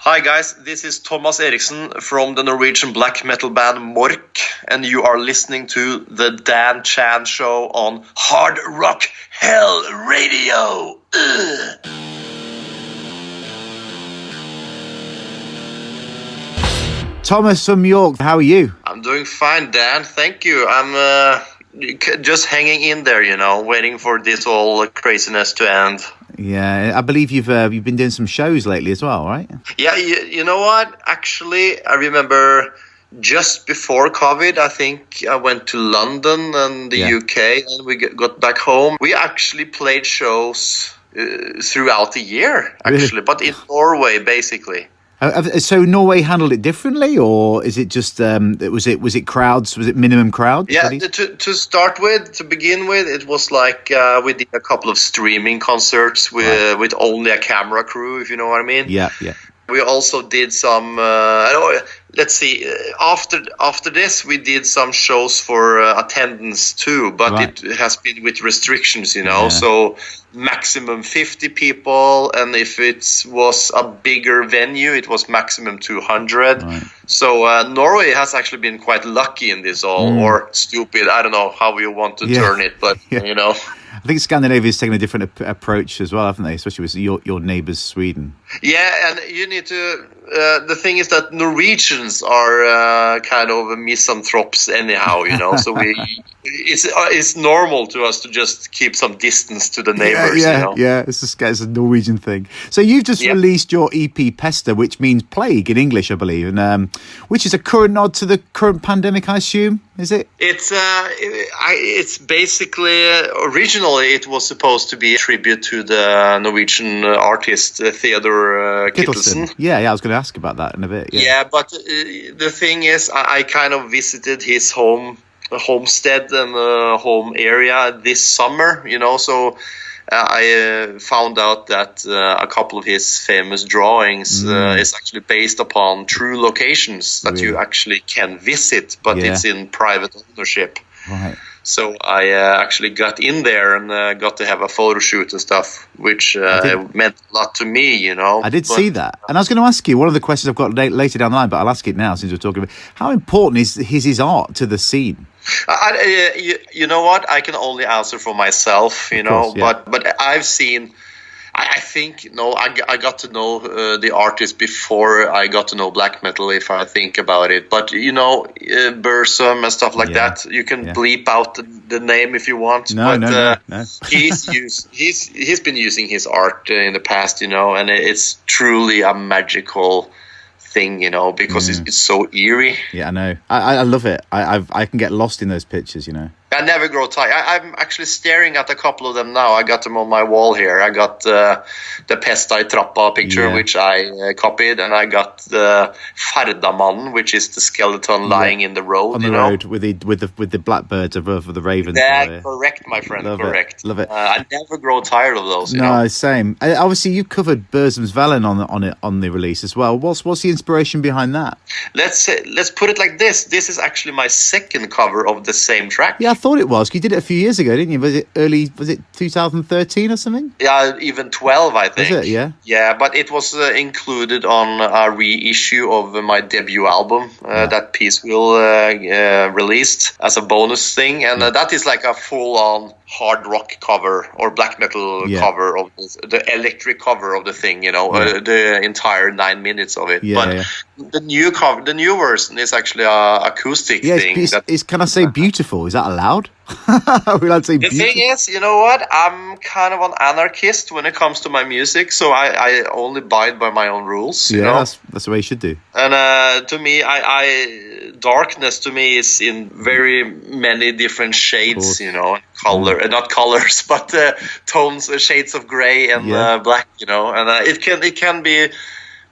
Hi guys, this is Thomas Eriksen from the Norwegian black metal band Mork, and you are listening to the Dan Chan Show on Hard Rock Hell Radio. Ugh. Thomas from York, how are you? I'm doing fine, Dan. Thank you. I'm just hanging in there, waiting for this whole craziness to end. Yeah, I believe you've been doing some shows lately as well, right? Yeah, you know what? Actually, I remember just before COVID, I think I went to London and the UK, and we got back home. We actually played shows throughout the year, actually, really? But in Norway, basically. So Norway handled it differently, or is it just was it crowds? Was it minimum crowds? Yeah, to begin with, it was like we did a couple of streaming concerts with only a camera crew, if you know what I mean. Yeah. We also did some. Let's see. After this, we did some shows for attendance too, but it has been with restrictions, So maximum 50 people, and if it was a bigger venue, it was maximum 200. Right. So Norway has actually been quite lucky in this or stupid. I don't know how you want to turn it, but I think Scandinavia's taken a different approach as well, haven't they? Especially with your neighbours, Sweden. Yeah, and you need to. The thing is that Norwegians are kind of misanthropes anyhow, So it's normal to us to just keep some distance to the neighbours. Yeah. It's a Norwegian thing. So you've just released your EP Pesta, which means plague in English, I believe, and which is a current nod to the current pandemic, I assume. Is it? It's basically originally it was supposed to be a tribute to the Norwegian artist Theodor Kittelsen. Yeah, I was going to ask about that in a bit. Yeah, but the thing is, I kind of visited his homestead and home area this summer, So I found out that a couple of his famous drawings is actually based upon true locations that you actually can visit, but it's in private ownership. Right. So I actually got in there and got to have a photo shoot and stuff, which meant a lot to me, I did see that. And I was going to ask you, one of the questions I've got later down the line, but I'll ask it now since we're talking about how important is his art to the scene? You know what? I can only answer for myself, but I've seen. I think I got to know the artist before I got to know black metal, if I think about it. But Bursum and stuff like that, you can bleep out the name if you want. No. He's been using his art in the past, and it's truly a magical thing, because it's so eerie. Yeah, I know. I love it. I can get lost in those pictures, I never grow tired. I'm actually staring at a couple of them now. I got them on my wall here. I got the Pesta Trappa picture, which I copied, and I got the Fardaman, which is the skeleton lying in the road. On the road with the blackbirds above the ravens. Yeah, correct, my friend. Correct. Love it. I never grow tired of those. No, same. Obviously, you've covered Bursum's Velen on the release as well. What's the inspiration behind that? Let's put it like this. This is actually my second cover of the same track. Yeah, I thought it was. You did it a few years ago, didn't you? Was it 2013 or something? Yeah, even 12, I think. Was it? Yeah. Yeah, but it was included on a reissue of my debut album. That piece will released as a bonus thing, and that is like a full-on hard rock cover or black metal cover of the electric cover of the thing. The entire 9 minutes of it. The new cover, the new version is actually a acoustic thing. It's can I say beautiful? Is that allowed? The thing is, you know what? I'm kind of an anarchist when it comes to my music, so I only abide by my own rules. That's the way you should do. And to me, darkness to me is in very many different shades. Color, not colors, but tones, shades of gray and black. And it can be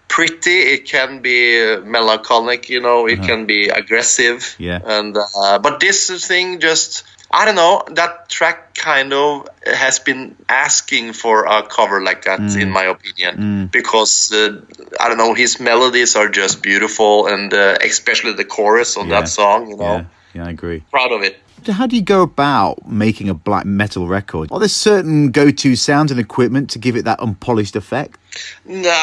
pretty, it can be melancholic, it can be aggressive. And but this thing just, I don't know, that track kind of has been asking for a cover like that, in my opinion, because I don't know, his melodies are just beautiful, and especially the chorus on that song, Yeah, I agree. Proud of it. How do you go about making a black metal record? Are there certain go-to sounds and equipment to give it that unpolished effect? No,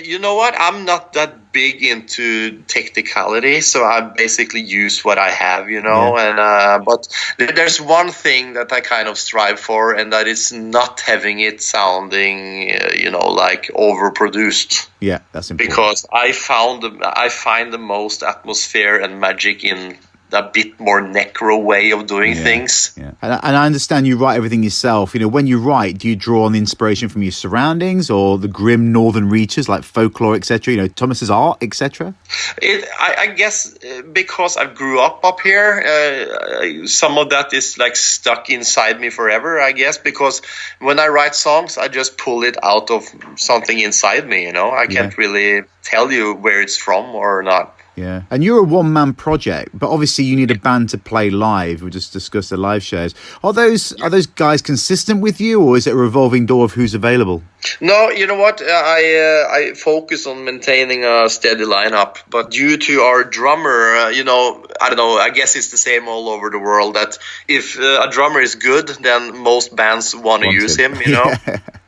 you know what? I'm not that big into technicality, so I basically use what I have, you know. Yeah. And but there's one thing that I kind of strive for, and that is not having it sounding, like overproduced. Yeah, that's important. Because I find the most atmosphere and magic in a bit more necro way of doing things. Yeah, and I understand you write everything yourself. When you write, do you draw on inspiration from your surroundings or the grim northern reaches like folklore, etc.? Thomas's art, etc. I guess because I grew up here, some of that is like stuck inside me forever. I guess because when I write songs, I just pull it out of something inside me. I can't really tell you where it's from or not. Yeah, and you're a one-man project, but obviously you need a band to play live. We just discussed the live shows. Are those guys consistent with you, or is it a revolving door of who's available? No, you know what? I focus on maintaining a steady lineup, but due to our drummer, I don't know. I guess it's the same all over the world. That if a drummer is good, then most bands want to use him.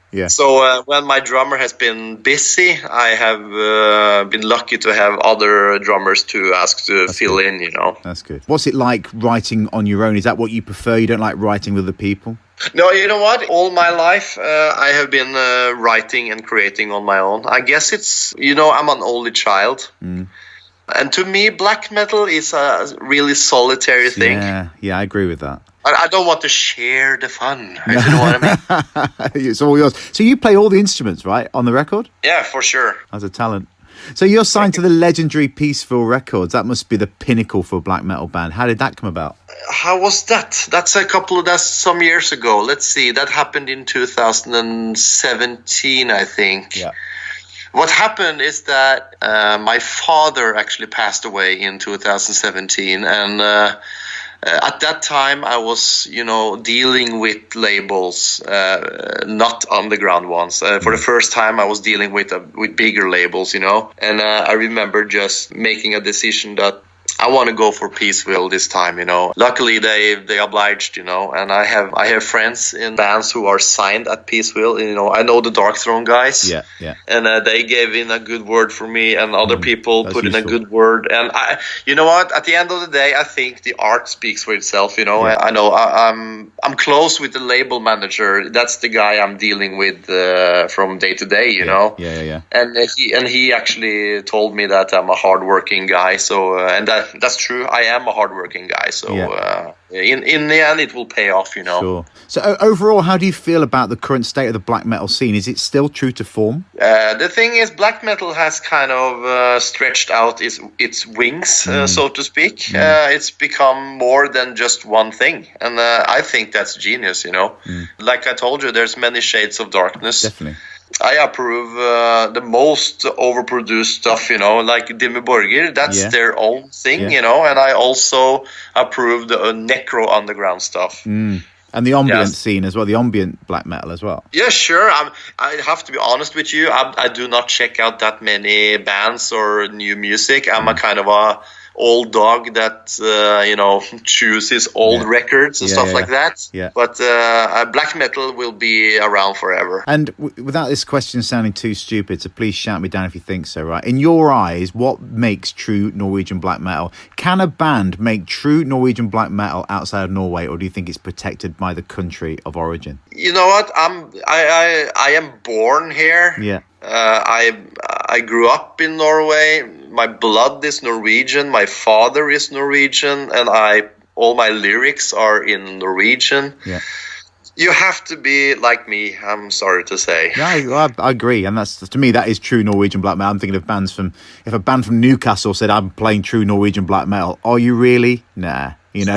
Yeah. So when my drummer has been busy, I have been lucky to have other drummers to ask to fill in, That's good. What's it like writing on your own? Is that what you prefer? You don't like writing with other people? No, you know what? All my life, I have been writing and creating on my own. I guess it's, I'm an only child. Mm. And to me, black metal is a really solitary thing. Yeah, I agree with that. I don't want to share the fun. You know what I mean? It's all yours. So you play all the instruments, right, on the record? Yeah, for sure. As a talent. So you're signed to the legendary Peaceville Records. That must be the pinnacle for a black metal band. How did that come about? How was that? That's some years ago. Let's see. That happened in 2017, I think. Yeah. What happened is that my father actually passed away in 2017, and at that time I was, dealing with labels, not underground ones. For the first time, I was dealing with bigger labels, and I remember just making a decision that I want to go for Peaceville this time, Luckily, they obliged, and I have friends in bands who are signed at Peaceville. I know the Dark Throne guys. Yeah. And they gave in a good word for me, and other people put in a good word. And you know what? At the end of the day, I think the art speaks for itself. I know I'm close with the label manager. That's the guy I'm dealing with from day to day. Yeah. And he actually told me that I'm a hardworking guy. So and that's true. I am a hardworking guy. So in the end, it will pay off. Sure. So overall, how do you feel about the current state of the black metal scene? Is it still true to form? The thing is, black metal has kind of stretched out its wings, so to speak. It's become more than just one thing, and I think that's genius. Like I told you, there's many shades of darkness. Definitely. I approve the most overproduced stuff, like Dimmu Borgir. That's their own thing, and I also approve the necro underground stuff. And the ambient scene as well, the ambient black metal as well. Yeah, sure. I have to be honest with you. I do not check out that many bands or new music. I'm a kind of a old dog that chooses old records and stuff like that. Yeah. But black metal will be around forever. And without this question sounding too stupid, so please shout me down if you think so, right? In your eyes, what makes true Norwegian black metal? Can a band make true Norwegian black metal outside of Norway, or do you think it's protected by the country of origin? You know what? I am born here. Yeah. I grew up in Norway. My blood is Norwegian. My father is Norwegian, and all my lyrics are in Norwegian. Yeah. You have to be like me, I'm sorry to say. Yeah, I agree, and to me that is true Norwegian black metal. I'm thinking of if a band from Newcastle said I'm playing true Norwegian black metal, are you really? Nah. You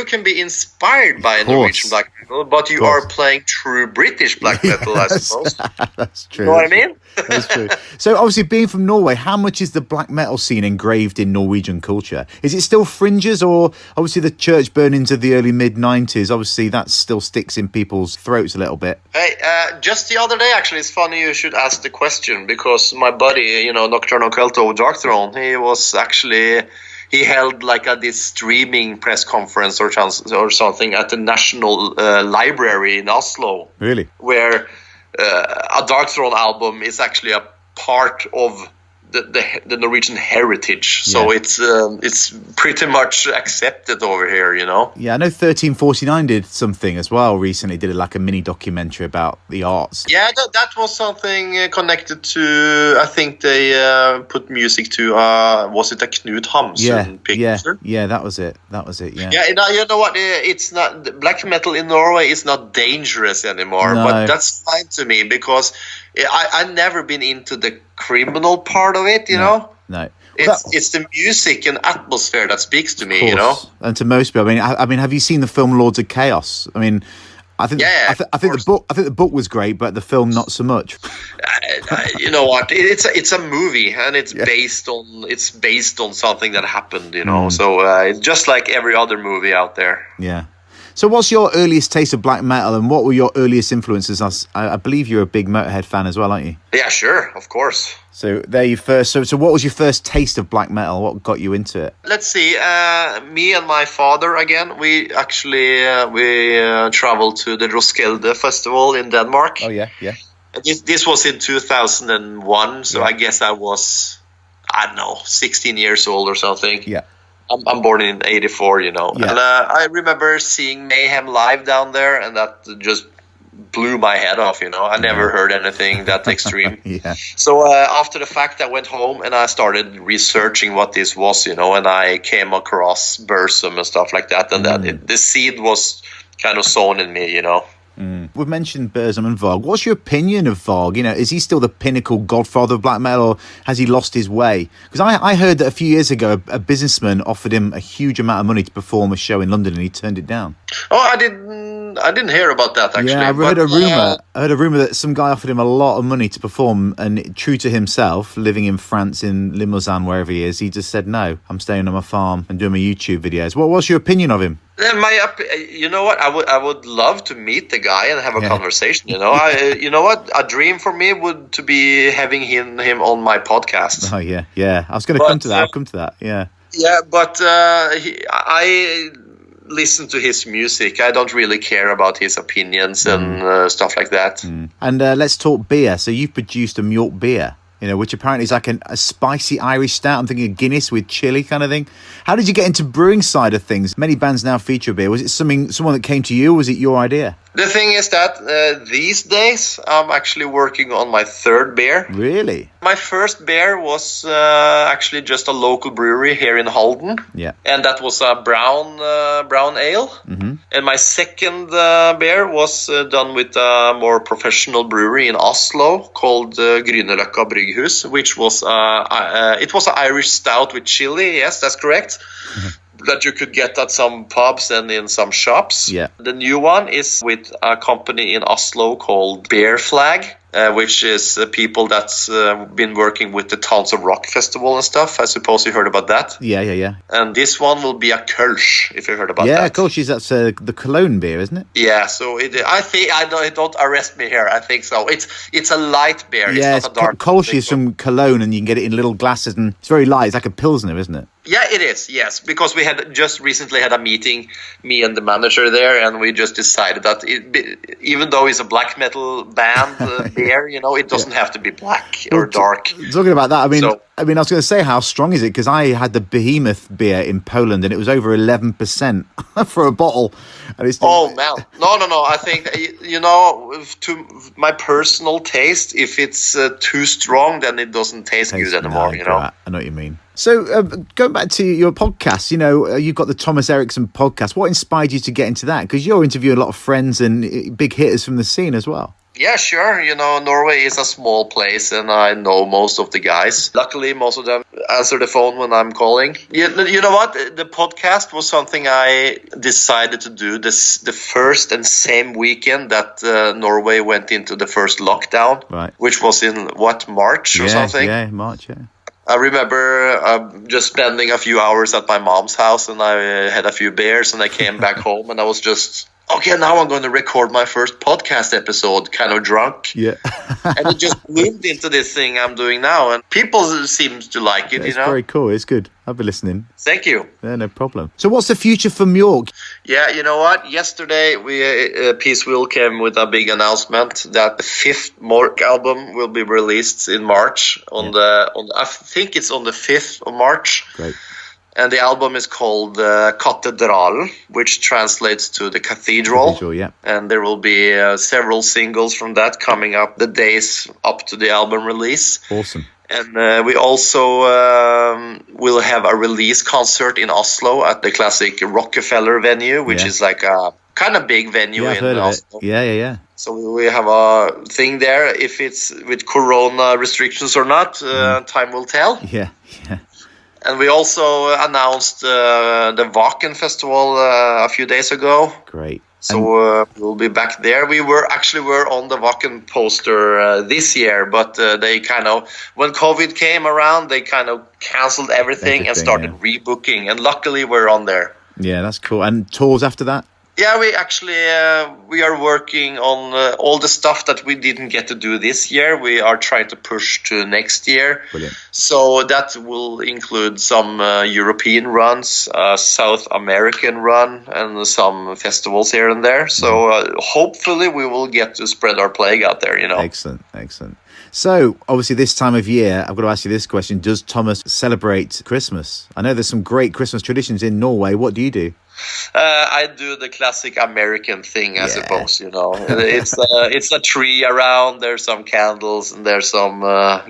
can be inspired by Norwegian black metal, but you are playing true British black metal, I suppose. That's true. You know what I mean? That's true. So obviously being from Norway, how much is the black metal scene engraved in Norwegian culture? Is it still fringes, or obviously the church burnings of the early mid-90s, obviously that still sticks in people's throats a little bit? Hey, just the other day, actually, it's funny you should ask the question, because my buddy, Nocturno Culto Dark Throne, he was actually he held like this streaming press conference or something at the National Library in Oslo. Really? Where a Dark Throne album is actually a part of the Norwegian heritage, so it's pretty much accepted over here, you know. Yeah, I know 1349 did something as well recently. Did like a mini documentary about the arts. Yeah, that was something connected to. I think they put music to. Was it a Knut Hamsun picture? Yeah, that was it. Yeah. Yeah, you know what? It's not black metal in Norway is not dangerous anymore, No. but that's fine to me because I've never been into the criminal part of it, you know. No, it's the music and atmosphere that speaks to me, you know. And to most people, I mean, have you seen the film Lords of Chaos? I mean, I think the book was great, but the film not so much. You know what? It's a movie, and it's based on something that happened, you know. So it's just like every other movie out there. Yeah. So what's your earliest taste of black metal, and what were your earliest influences? I believe you're a big Motorhead fan as well, aren't you? Yeah, sure, of course. So there you first. So what was your first taste of black metal? What got you into it? Let's see. Me and my father again. We actually traveled to the Roskilde Festival in Denmark. Oh yeah. This was in 2001, so I guess I was 16 years old or something. Yeah. I'm born in 84, you know. Yeah. And I remember seeing Mayhem live down there, and that just blew my head off, you know. I never heard anything that extreme. Yeah. So after the fact, I went home and I started researching what this was, you know, and I came across Burzum and stuff like that, and the seed was kind of sown in me, you know. We've mentioned Burzum and Varg. What's your opinion of Varg? You know, is he still the pinnacle godfather of black metal, or has he lost his way? Because I heard that a few years ago, a businessman offered him a huge amount of money to perform a show in London, and he turned it down. Oh, I didn't hear about that actually. Yeah, I heard a rumor that some guy offered him a lot of money to perform, and true to himself, living in France, in Limousin, wherever he is, he just said no. I'm staying on my farm and doing my YouTube videos. What's your opinion of him? You know what? I would love to meet the guy and have a conversation. You know, you know what? A dream for me would to be having him on my podcast. Oh yeah. I was going to come to that. I'll come to that. Yeah. Yeah, but I listen to his music. I don't really care about his opinions and stuff like that. And let's talk beer. So you've produced a malt beer, you know, which apparently is like a spicy Irish stout. I'm thinking of Guinness with chili kind of thing. How did you get into brewing side of things? Many bands now feature beer. Was it someone that came to you, or was it your idea? The thing is that these days I'm actually working on my third beer. Really? My first beer was actually just a local brewery here in Halden. Yeah. And that was a brown ale. Mm-hmm. And my second beer was done with a more professional brewery in Oslo called Grünerløkka Brygghus, which was it was an Irish stout with chili. Yes, that's correct. That you could get at some pubs and in some shops. Yeah. The new one is with a company in Oslo called Bear Flag, which is people that's been working with the Towns of Rock Festival and stuff. I suppose you heard about that. Yeah. And this one will be a Kölsch, if you heard about that. Yeah, Kölsch, that's the Cologne beer, isn't it? Yeah, so I don't arrest me here. I think so. It's a light beer. Yeah, it's not a dark. Kölsch is from Cologne, and you can get it in little glasses, and it's very light. It's like a Pilsner, isn't it? Yeah, it is, yes, because we had just recently had a meeting, me and the manager there, and we just decided that even though it's a black metal band beer, you know, it doesn't have to be black or dark. Talking about that, I mean, I was going to say, how strong is it? Because I had the Behemoth beer in Poland, and it was over 11% for a bottle. And it's oh, man. No. I think, you know, to my personal taste, if it's too strong, then it doesn't taste good anymore, you know? I know what you mean. So going back to your podcast, you know, you've got the Thomas Eriksen podcast. What inspired you to get into that? Because you're interviewing a lot of friends and big hitters from the scene as well. Yeah, sure. You know, Norway is a small place, and I know most of the guys. Luckily, most of them answer the phone when I'm calling. You know what? The podcast was something I decided to do the first and same weekend that Norway went into the first lockdown, right? Which was in, March or something? Yeah, March, yeah. I remember just spending a few hours at my mom's house, and I had a few beers, and I came back home, and I was just okay, now I'm going to record my first podcast episode, kind of drunk. Yeah. And it just bloomed into this thing I'm doing now. And people seem to like it, It's very cool. It's good. I'll be listening. Thank you. Yeah, no problem. So what's the future for Mork? Yeah, you know what? Yesterday, Peace Will came with a big announcement that the 5th Mork album will be released in March. I think it's on the 5th of March. Great. And the album is called Katedral, which translates to the cathedral. Yeah. And there will be several singles from that coming up the days up to the album release. Awesome. And we also will have a release concert in Oslo at the classic Rockefeller venue, which is like a kind of big venue I've heard Oslo. of it. Yeah. So we have a thing there. If it's with Corona restrictions or not, time will tell. Yeah. And we also announced the Wacken Festival a few days ago. Great. So we'll be back there. We were on the Wacken poster this year, but they kind of, when COVID came around, they kind of canceled everything and started rebooking. And luckily, we're on there. Yeah, that's cool. And tours after that? Yeah, we actually we are working on all the stuff that we didn't get to do this year. We are trying to push to next year. Brilliant. So that will include some European runs, South American run, and some festivals here and there. So hopefully we will get to spread our plague out there, Excellent. So, obviously, this time of year, I've got to ask you this question. Does Thomas celebrate Christmas? I know there's some great Christmas traditions in Norway. What do you do? I do the classic American thing, I suppose. It's a tree around. There's some candles and there's some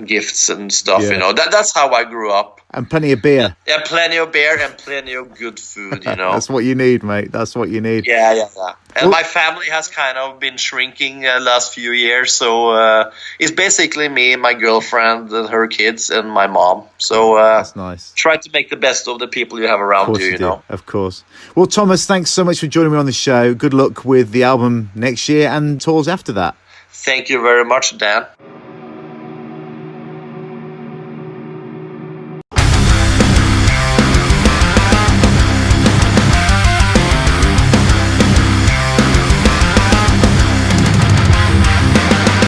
gifts and stuff. That's how I grew up. And plenty of beer. Yeah, plenty of beer and plenty of good food. That's what you need, mate. That's what you need. Yeah. And my family has kind of been shrinking last few years, so it's basically me, my girlfriend, and her kids, and my mom. So that's nice. Try to make the best of the people you have around you. Of course. Well, Thomas, thanks so much for joining me on the show. Good luck with the album next year and tours after that. Thank you very much, Dan.